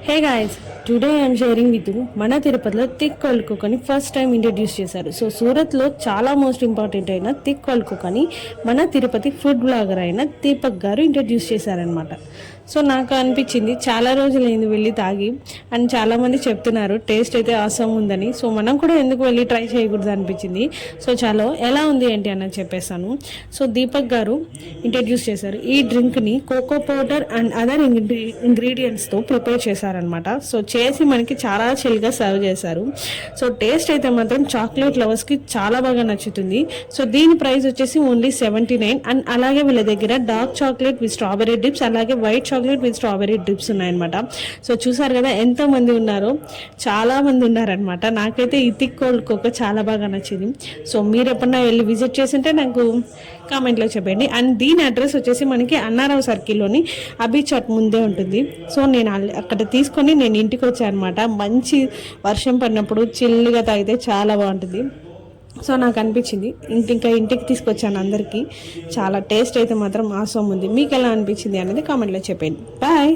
Hey guys, today I am sharing with you మన తిరుపతిలో thick oil కుక్కని first time introduce చేశారు. So సూరత్లో చాలా మోస్ట్ ఇంపార్టెంట్ అయిన థిక్ ఆయిల్ కుక్కని మన తిరుపతి ఫుడ్ బ్లాగర్ అయిన దీపక్ గారు ఇంట్రడ్యూస్ చేశారనమాట. సో నాకు అనిపించింది చాలా రోజులైంది వెళ్ళి తాగి, అండ్ చాలామంది చెప్తున్నారు టేస్ట్ అయితే ఆసమ్ ఉందని. సో మనం కూడా ఎందుకు వెళ్ళి ట్రై చేయకూడదు అనిపించింది. సో చాలా ఎలా ఉంది ఏంటి అని చెప్పేసాను. సో దీపక్ గారు ఇంట్రడ్యూస్ చేశారు. ఈ డ్రింక్ని కోకో పౌడర్ అండ్ అదర్ ఇంగ్రీడియంట్స్తో ప్రిపేర్ చేశారనమాట. సో చేసి మనకి చాలా చిల్గా సర్వ్ చేశారు. సో టేస్ట్ అయితే మాత్రం చాక్లెట్ లవర్స్కి చాలా బాగా నచ్చుతుంది. సో దీని ప్రైస్ వచ్చేసి ఓన్లీ 79. అండ్ అలాగే వీళ్ళ దగ్గర dark chocolate with strawberry dips, అలాగే white chocolate with strawberry dips ఉన్నాయన్నమాట. సో చూసారు కదా ఎంతమంది ఉన్నారో, చాలా మంది ఉన్నారనమాట. నాకైతే ఈ థిక్ కోల్డ్ కోకో చాలా బాగా నచ్చింది. సో మీరు ఎప్పుడన్నా వెళ్ళి విజిట్ చేసింటే నాకు కామెంట్లో చెప్పండి. అండ్ దీని అడ్రస్ వచ్చేసి మనకి అన్నారావు సర్కిల్లోని అభి చట్ ముందే ఉంటుంది. సో నేను అక్కడ తీసుకొని నేను ఇంటికి వచ్చాను అనమాట. మంచి వర్షం పడినప్పుడు చిల్లుగా తాగితే చాలా బాగుంటుంది. సో నాకు అనిపించింది ఇంకా ఇంటికి తీసుకొచ్చాను అందరికీ. చాలా టేస్ట్ అయితే మాత్రం ఆసమ్ ఉంది. మీకు ఎలా అనిపించింది అనేది కామెంట్లో చెప్పండి. బాయ్.